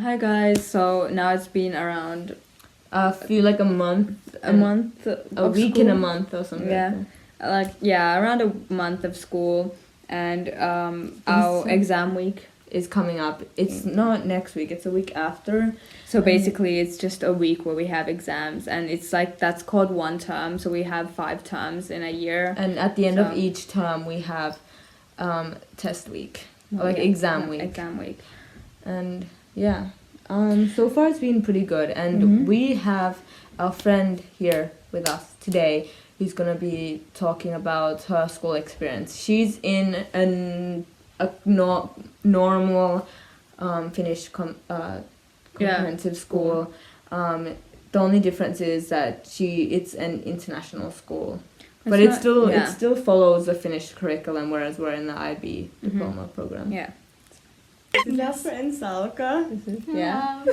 Hi guys. So now it's been around I feel like a month, a month, a week school. and a month or something. Yeah, around a month of school, and our exam week is coming up. It's not next week. It's a week after. So basically, it's just a week where we have exams, and it's like that's called one term. So we have 5 terms in a year. And at the end of each term, we have test week, or like exam week. Exam week. And yeah, so far it's been pretty good. And we have our friend here with us today who's gonna be talking about her school experience. She's in a normal Finnish comprehensive school. The only difference is that it's an international school, but it still follows the Finnish curriculum, whereas we're in the IB diploma program. Yeah. That's friend Salka. Yeah.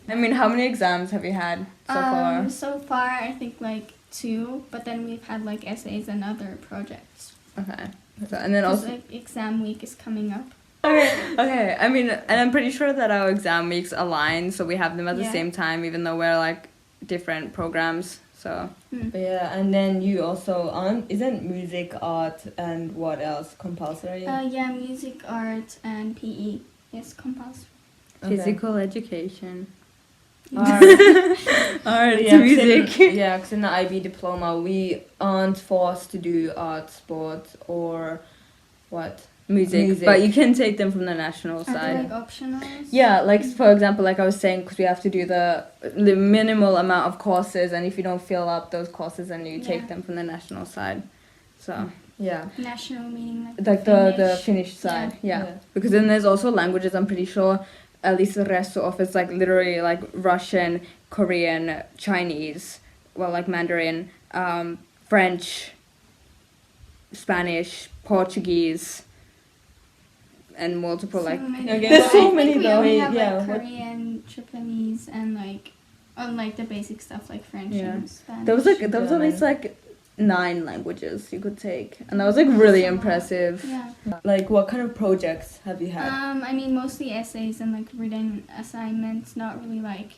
I mean, how many exams have you had so far? So far, I think like 2, but then we've had like essays and other projects. Okay. So, and then also like exam week is coming up. Okay. I mean, and I'm pretty sure that our exam weeks align, so we have them at the same time, even though we're like different programs. So. Yeah, and then you also isn't music, art, and what else compulsory? Yeah, music, art, and PE is compulsory. Physical education. Art, music. Yeah, because in the IB diploma we aren't forced to do art, sports, or what? Music, but you can take them from the national side. Are they like optionals? Yeah, like for example, like I was saying, because we have to do the minimal amount of courses, and if you don't fill up those courses, then you take them from the national side. So yeah, national meaning like the Finnish side. Yeah. Because then there's also languages. I'm pretty sure at least the rest of it's like literally like Russian, Korean, Chinese, well like Mandarin, French, Spanish, Portuguese. And multiple there's so many though. We have like Korean, Japanese, and like the basic stuff like French and Spanish. There was at least like 9 languages you could take, and that was like really impressive. Yeah. Like what kind of projects have you had? I mean mostly essays and like written assignments, not really like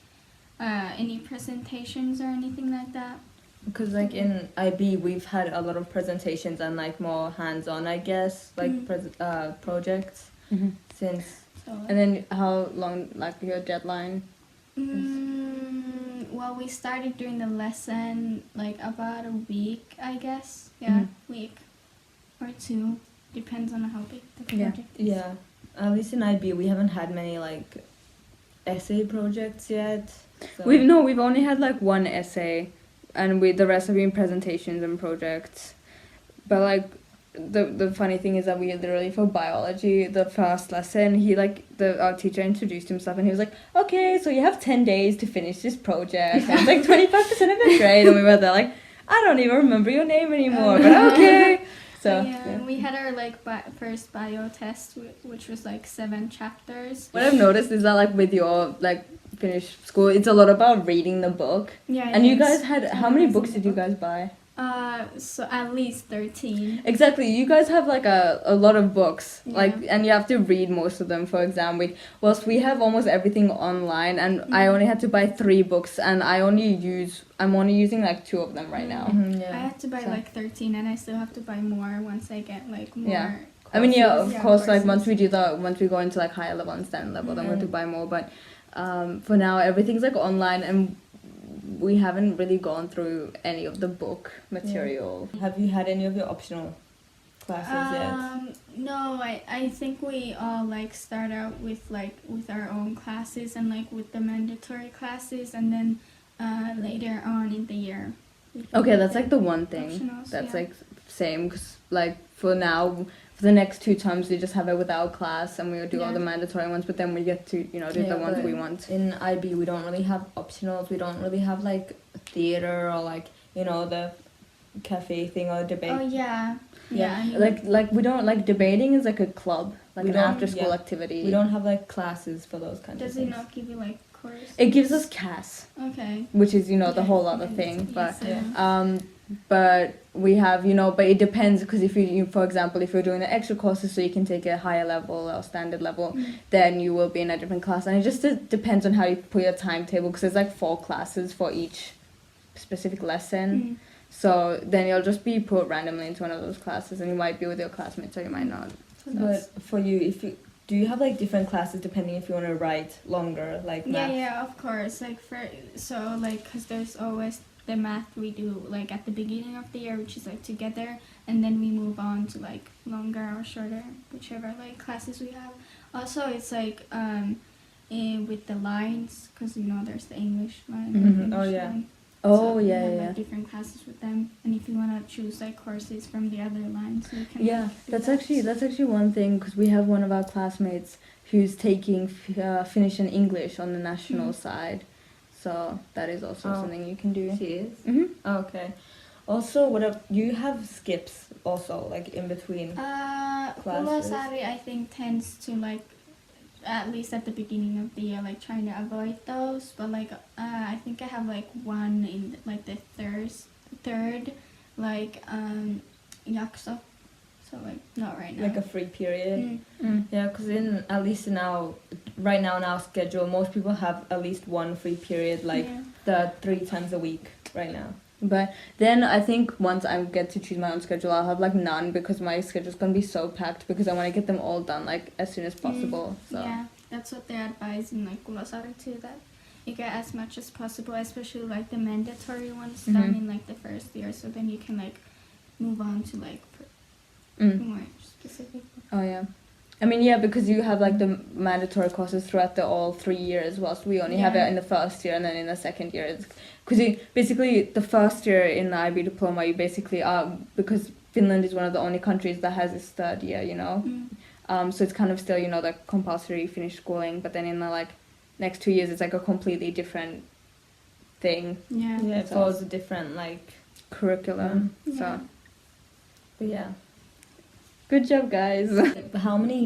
any presentations or anything like that. Because like in IB we've had a lot of presentations and like more hands-on, I guess, like projects since. And then how long like your deadline? Well, we started doing the lesson like about a week, I guess. Yeah, week or 2, depends on how big the project is. Yeah, at least in IB we haven't had many like essay projects yet. So. We've only had like 1 essay. And the rest have been presentations and projects. But like the funny thing is that we literally for biology, the first lesson, our teacher introduced himself and he was like, okay, so you have 10 days to finish this project. And it's like 25% of the grade, and we were there like, I don't even remember your name anymore, but okay. So yeah, we had our like first bio test, which was like 7 chapters. What I've noticed is that like with your like Finnish school, it's a lot about reading the book. Yeah. And you guys had how many books did you guys buy? So at least 13. Exactly. You guys have like a lot of books, and you have to read most of them for exam week. Whilst we have almost everything online, and I only had to buy 3 books, and I'm only using like 2 of them right now. I had to buy like 13, and I still have to buy more once I get like more. Yeah. Courses. I mean, of course, like once we go into like higher level and standard level, then we have to buy more. But for now, everything's like online, and we haven't really gone through any of the book material. Have you had any of your optional classes yet? No, I think we all like start out with our own classes and like with the mandatory classes, and then later on in the year. Okay, that's like the one thing that's like same, because like for now, for the next 2 terms we just have it without class, and we would do all the mandatory ones, but then we get to do the ones we want. In IB we don't really have optionals. We don't really have like theater or like the cafe thing or debate. Oh yeah. I mean, like we don't like debating is like a club, like an after school activity. We don't have like classes for those kinds of things. Does it not give you like course? It gives us CAS, Okay. which is, you know, the Yeah, whole other yes, thing. yes, But I know. but we have, you know, but it depends, because if you, for example, if you're doing the extra courses so you can take a higher level or standard level, then you will be in a different class. And it just depends on how you put your timetable, because there's like 4 classes for each specific lesson. So then you'll just be put randomly into one of those classes, and you might be with your classmates or you might not. So But for you, do you have like different classes depending if you want to write longer, like math? Yeah, of course. Like because there's always the math we do like at the beginning of the year, which is like together, and then we move on to like longer or shorter, whichever like classes we have. Also, it's like with the lines, because you know there's the English line. Mhm. English Oh, yeah. line. Oh, So we yeah, have, yeah. like, different classes with them, and if you want to choose like courses from the other lines, you can. Yeah, like, do that's that. actually one thing, because we have one of our classmates who's taking Finnish and English on the national side, so that is also something you can do. She is? Mm-hmm. Okay. Also, you have skips also, like in between classes? Kulosari, I think, tends to like, at least at the beginning of the year, like trying to avoid those. But like, I think I have like one in like the third, like yakso. So like not right now. Like a free period? Mm. Yeah, because at least right now in our schedule, most people have at least one free period, like Yeah. the 3 times a week right now. But then I think once I get to choose my own schedule, I'll have like none, because my schedule's gonna be so packed, because I want to get them all done like as soon as possible. So Yeah, that's what they advise in like Kulosari too, that you get as much as possible, especially like the mandatory ones done in like the first year, so then you can like move on to like more specific. Oh yeah. I mean, yeah, because you have like the mandatory courses throughout all 3 years, whilst we only have it in the first year, and then in the second year, because basically the first year in the IB diploma, you basically are, because Finland is one of the only countries that has its third year, you know, so it's kind of still, you know, the compulsory Finnish schooling, but then in the like next 2 years, it's like a completely different thing. Yeah. Yeah, it So- follows a different like Curriculum. Yeah. So but yeah. good job, guys. How many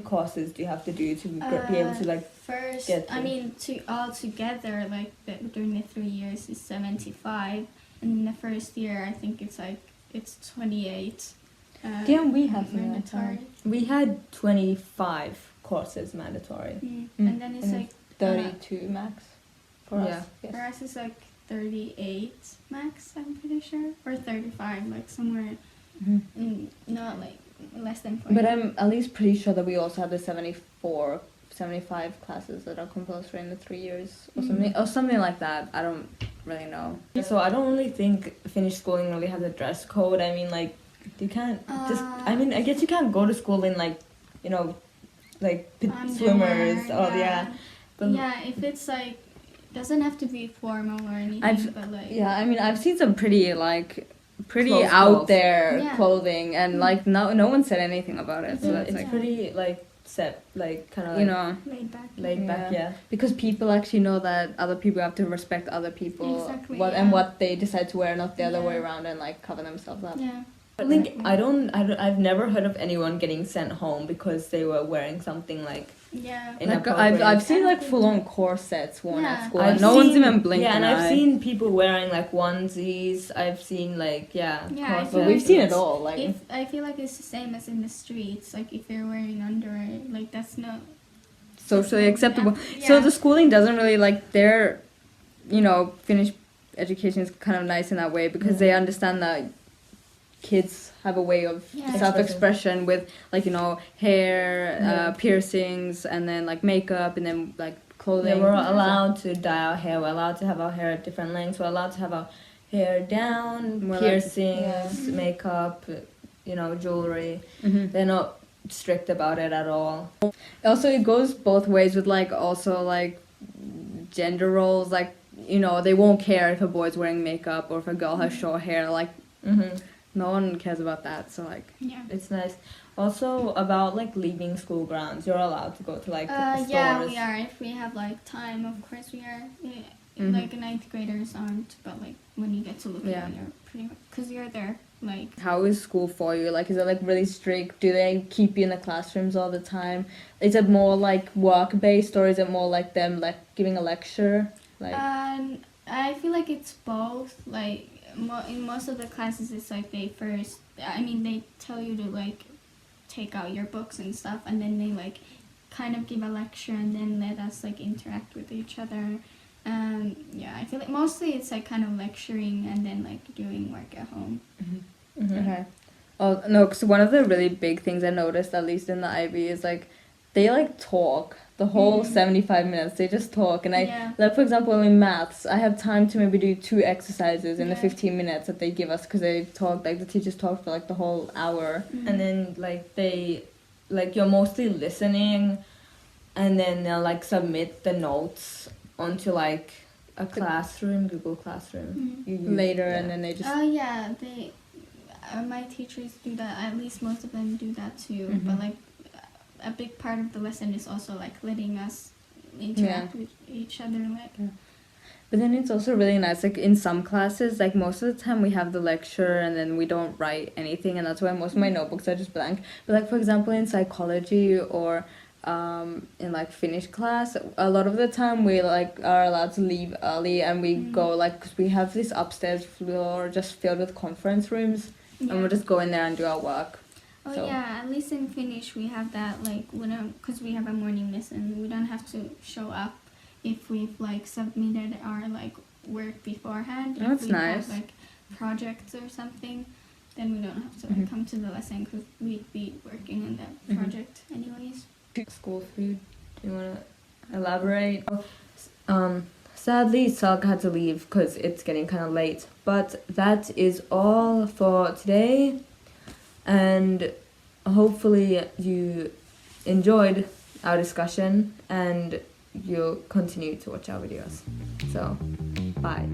courses do you have to do to be able to like First, get I to- mean, all together, like during the 3 years is 75, and in the first year, I think it's 28. Damn, we have something like mandatory. we had 25 courses mandatory. And then it's And like 32 max for Yeah. us. Yes. for us it's like 38 max, I'm pretty sure, or 35, like somewhere not like less than 40. But I'm at least pretty sure that we also have the 75 classes that are compulsory in the 3 years or something like that. I don't really know. So I don't really think Finnish schooling really has a dress code. I mean, like, you can't I guess you can't go to school in like, you know, like swimmers or But yeah, if it's like, doesn't have to be formal or anything, but like I mean, I've seen some pretty Clothes. out there Yeah. clothing, and like no one said anything about it. So yeah, that's it's like, pretty like set, like kind of you like know, laid back. laid back. Yeah. because people actually know that other people have to respect other people, Exactly, and yeah. what they decide to wear, not the other Yeah. way around, and like cover themselves up. Yeah. I think I've never heard of anyone getting sent home because they were wearing something like Yeah. Like inappropriate. I've seen like full on corsets worn Yeah. at school, I've and no one's seen- even blinking. Yeah, and an I've eye. seen people wearing like onesies. I've seen like Yeah, I corsets. feel But we've like seen it it's- all. Like I feel like it's the same as in the streets. Like if you're wearing underwear, like that's not socially acceptable. Yeah. So the schooling doesn't really like their, you know, Finnish education is kind of nice in that way, because they understand that kids have a way of Yeah. self-expression with like, you know, hair, Yeah. piercings, and then like makeup, and then like clothing. Yeah, we're allowed to dye our hair. We're allowed to have our hair at different lengths. We're allowed to have our hair down, We're allowed- piercings, makeup, you know, jewelry. Mhm. They're not strict about it at all. Also, it goes both ways with like also like gender roles. Like, you know, they won't care if a boy's wearing makeup or if a girl has short hair. Like, no one cares about that. So like, Yeah. It's nice. Also, about like leaving school grounds, you're allowed to go to like stores. Yeah, we are. If we have like time, of course we are. Mhm. Like ninth graders aren't, but like when you get to look Yeah. at it, you're pretty much, because you're there Like, How is school for you? Like, is it like really strict? Do they keep you in the classrooms all the time? Is it more like work based, or is it more like them like giving a lecture? Like, I feel like it's both. Like, in most of the classes, it's like they tell you to like take out your books and stuff, and then they like kind of give a lecture and then let us like interact with each other. Yeah, I feel like mostly it's like kind of lecturing and then like doing work at home. okay. Oh no, because one of the really big things I noticed, at least in the IB, is like they like talk the whole 75 minutes. They just talk, and Yeah. like for example in maths, I have time to maybe do 2 exercises in the Yeah. 15 minutes that they give us, because they talk, like the teachers talk for like the whole hour. And then like they, like you're mostly listening, and then they'll like submit the notes onto like a classroom, Google Classroom. You use- Later, yeah. and then they just Oh yeah, they my teachers do that. At least most of them do that too. But like a big part of the lesson is also like letting us interact with each other. Like, But then it's also really nice, like in some classes, like most of the time we have the lecture and then we don't write anything, and that's why most of my notebooks are just blank. But like for example in psychology or in like Finnish class, a lot of the time we like are allowed to leave early, and we go like, cause we have this upstairs floor just filled with conference rooms, and we'll just go in there and do our work. oh So- yeah, at least in Finnish we have that, like, because we have a morning lesson, we don't have to show up if we've like submitted our like work beforehand. Oh, that's if we nice. have like projects or something, then we don't have to like come to the lesson because we'd be working on that project anyways. School food. Do you want to elaborate? Sadly, Salka had to leave because it's getting kind of late. But that is all for today. And hopefully you enjoyed our discussion and you'll continue to watch our videos. So, bye.